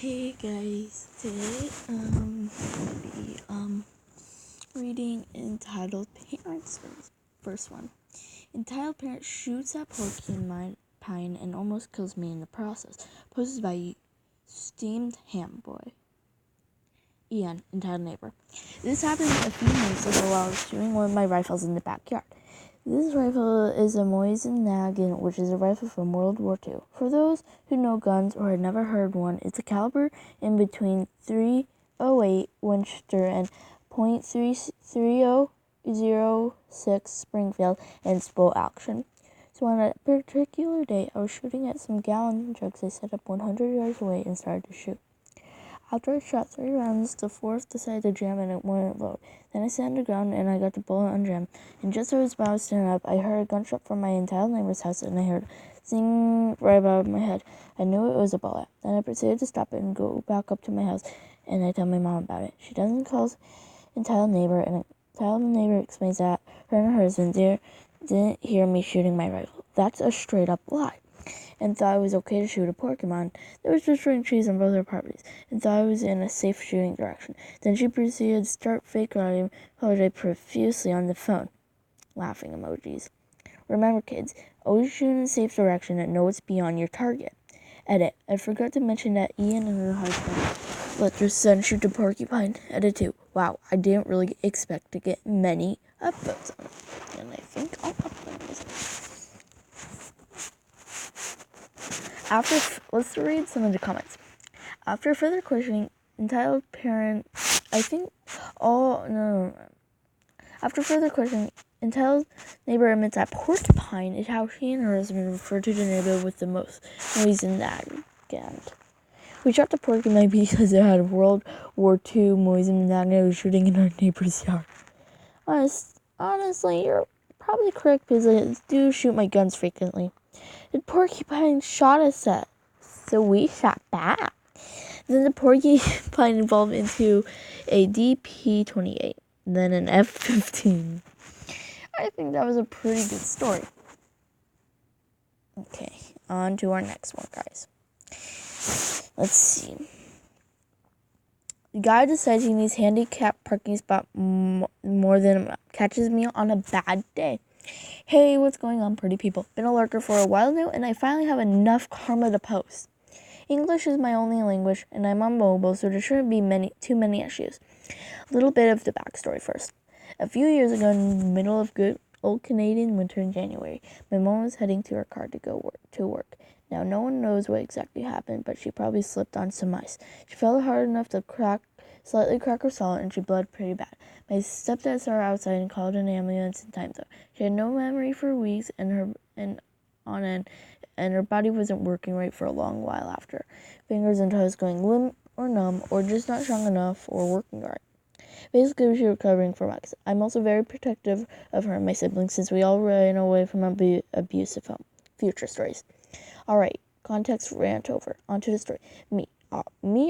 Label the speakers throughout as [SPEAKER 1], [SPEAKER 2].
[SPEAKER 1] Hey guys, today gonna be reading Entitled Parents. First one. Entitled Parent shoots at porcupine and almost kills me in the process. Posted by Steamed Ham Boy. Ian, entitled Neighbor. This happened a few months ago while I was shooting one of my rifles in the backyard. This rifle is a Mosin Nagant, which is a rifle from World War II. For those who know guns or had never heard one, it's a caliber in between .308 Winchester and .3006 Springfield and it's bolt action. So on a particular day, I was shooting at some gallon jugs I set up 100 yards away and started to shoot. After I shot 3 rounds, the fourth decided to jam and it wouldn't load. Then I sat on the ground and I got the bullet unjammed. And just as I was about to stand up, I heard a gunshot from my entitled neighbor's house and I heard zing right above my head. I knew it was a bullet. Then I proceeded to stop it and go back up to my house and I tell my mom about it. She doesn't call entitled neighbor and entitled neighbor explains that her and her husband didn't hear me shooting my rifle. That's a straight up lie. And thought it was okay to shoot a Pokemon that was destroying trees on both our properties, and thought I was in a safe shooting direction. Then she proceeded to start fake writing apologize profusely on the phone. Laughing emojis. Remember, kids, always shoot in a safe direction and know what's beyond your target. Edit. I forgot to mention that Ian and her husband let their son shoot a porcupine. Edit 2. Wow, I didn't really expect to get many upvotes on it. And I think I'll upload this. Let's read some of the comments. After further questioning, entitled parent, After further questioning, entitled neighbor admits that porcupine is how she and her husband refer to the neighbor with the most noise in that weekend. We shot the porcupine because it had World War II Mosin Nagant shooting in our neighbor's yard. Honestly, you're probably correct because I do shoot my guns frequently. The porcupine shot us at, so we shot back. Then the porcupine evolved into a DP-28, then an F-15. I think that was a pretty good story. Okay, on to our next one, guys. Let's see. The guy decides he needs handicapped parking spot more than catches me on a bad day. Hey, what's going on, pretty people? Been a lurker for a while now, and I finally have enough karma to post. English is my only language, and I'm on mobile, so there shouldn't be too many issues. A little bit of the backstory first. A few years ago, in the middle of good old Canadian winter in January, my mom was heading to her car to go to work. Now, no one knows what exactly happened, but she probably slipped on some ice. She fell hard enough to slightly crack her skull, and she bled pretty bad. My stepdad saw her outside and called an ambulance in time, though. She had no memory for weeks, and her body wasn't working right for a long while after. Fingers and toes going limp or numb, or just not strong enough, or working right. Basically, she was recovering from ice. I'm also very protective of her and my siblings since we all ran away from an abusive home. Future stories. Alright, context rant over. Onto the story. Me,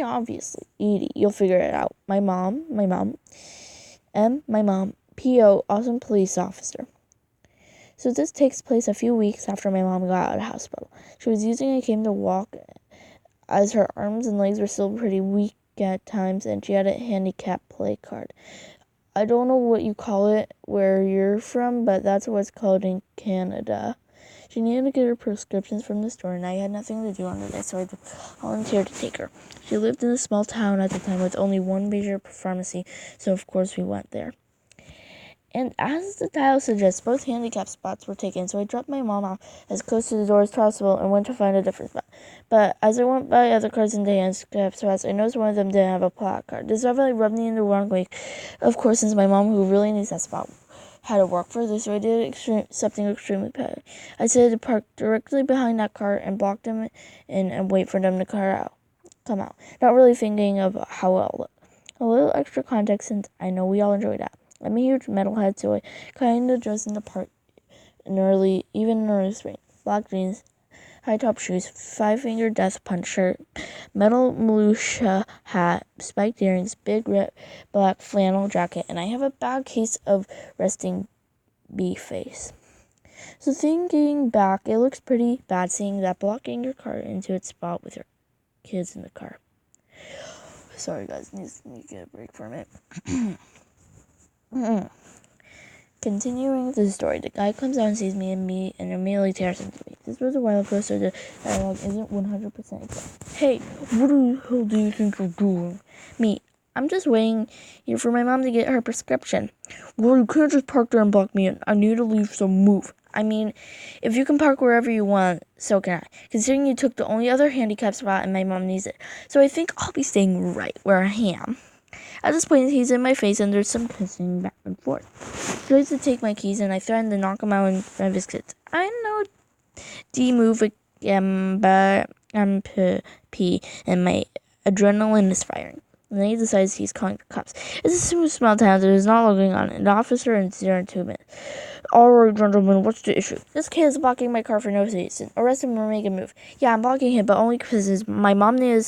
[SPEAKER 1] obviously. Edie, you'll figure it out. My mom. P.O., awesome police officer. So this takes place a few weeks after my mom got out of the hospital. She was using a cane to walk as her arms and legs were still pretty weak at times, and she had a handicap play card. I don't know what you call it where you're from, but that's what it's called in Canada. She needed to get her prescriptions from the store, and I had nothing to do on the day, so I volunteered to take her. She lived in a small town at the time with only one major pharmacy, so of course we went there. And as the title suggests, both handicap spots were taken, so I dropped my mom off as close to the door as possible and went to find a different spot. But as I went by other cars in the handicap spots, I noticed one of them didn't have a placard. This definitely rubbed me in the wrong way, of course, since my mom, who really needs that spot, had to work further, so I did something extremely petty. I decided to park directly behind that car and block them in and wait for them to come out, not really thinking of how it looked. A little extra context, since I know we all enjoy that. I'm a huge metalhead, so I kind of dressed in the part in early spring. Black jeans, high-top shoes, 5-finger death punch shirt, metal militia hat, spiked earrings, big red black flannel jacket, and I have a bad case of resting bee face. So thinking back, it looks pretty bad seeing that blocking your car into its spot with your kids in the car. Sorry guys, need to get a break for a minute. Continuing the story, the guy comes out and sees me and immediately tears into me. This was a while ago, so the dialogue isn't 100% exact. Hey, what the hell do you think you're doing? Me, I'm just waiting here for my mom to get her prescription. Well, you can't just park there and block me in. I need to leave, so move. I mean, if you can park wherever you want, so can I. Considering you took the only other handicap spot and my mom needs it. So I think I'll be staying right where I am. At this point, he's in my face and there's some kissing back and forth. He tries to take my keys and I threaten to knock him out in front of his kids. I know D-move again, but I'm P and my adrenaline is firing. And then he decides he's calling the cops. It's a super small town that is not looking on an officer and 0 in 2 minutes. Alright, gentlemen, what's the issue? This kid is blocking my car for no reason. Arrest him or make a move. Yeah, I'm blocking him, but only because my mom needed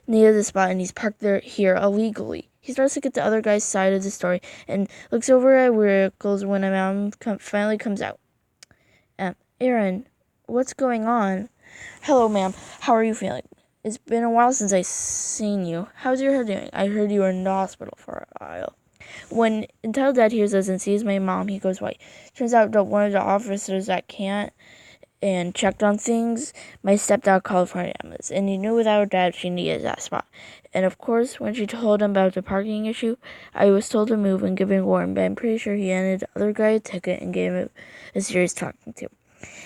[SPEAKER 1] the spot and he's parked here illegally. He starts to get the other guy's side of the story and looks over at vehicles when my mom finally comes out. Aaron, what's going on? Hello, ma'am. How are you feeling? It's been a while since I've seen you. How's your head doing? I heard you were in the hospital for a while. When Entitled Dad hears us and sees my mom, he goes white. Turns out that one of the officers that can't and checked on things, my stepdad called for an ambulance, and he knew without a doubt she needed that spot. And of course, when she told him about the parking issue, I was told to move and give a warning, but I'm pretty sure he handed the other guy a ticket and gave him a serious talking to.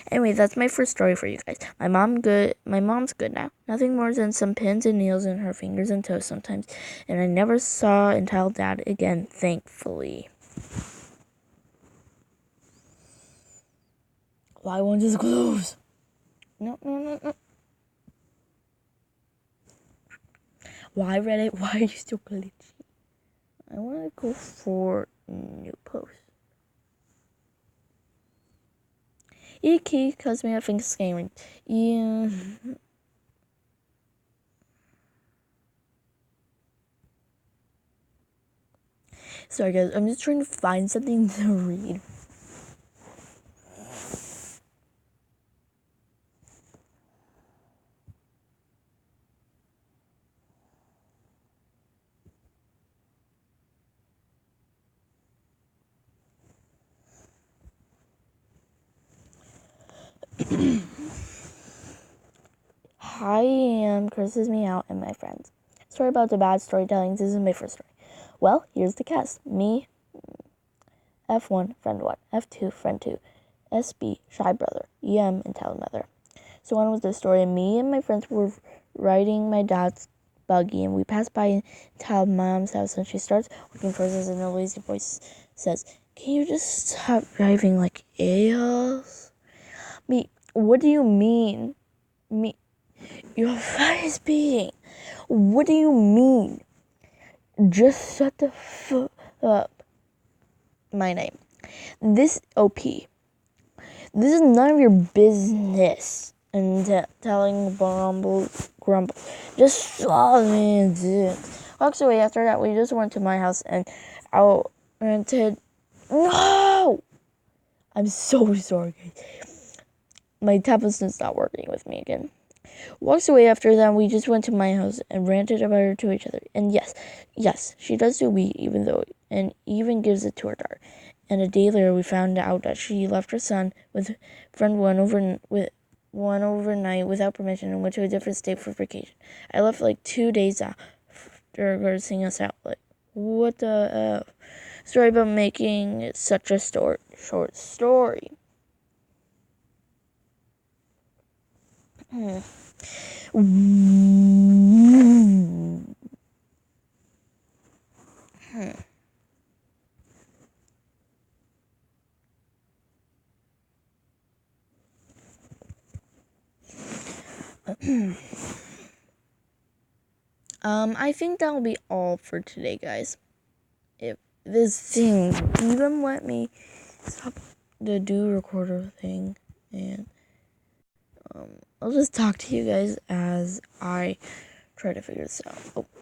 [SPEAKER 1] Anyway, that's my first story for you guys. My mom's good now. Nothing more than some pins and needles in her fingers and toes sometimes. And I never saw Entitled Dad again, thankfully. Why won't this close? No. Why Reddit? Why are you still glitchy? I want to go for new post. EK cause me I think scamming. Yeah. Sorry guys, I'm just trying to find something to read. Hi, curses me out and my friends. Sorry about the bad storytelling. This is my first story. Well, here's the cast. Me, F1, friend 1. F2, friend 2. SB, shy brother. EM, entitled mother. So on with the story. Me and my friends were riding my dad's buggy, and we passed by entitled mom's house, and she starts walking towards us, and a lazy voice says, "Can you just stop driving like a-holes?" Me, what do you mean? Me, you're fine speeding. What do you mean? Just shut the fuck up. My name. This OP. This is none of your business. And telling Grumble. Just stop it. Walks away. After that, we just went to my house and out rented. No! I'm so sorry, guys. My tablet's not working with me again. Walks away. After that, we just went to my house and ranted about her to each other. And yes, she does do weed, and even gives it to her daughter. And a day later, we found out that she left her son with friend one overnight without permission and went to a different state for vacation. I left like 2 days after cursing us out. Like, what the F? Sorry about making it such a short story. I think that'll be all for today, guys. If this thing even let me stop the do recorder thing, and I'll just talk to you guys as I try to figure this out. Oh.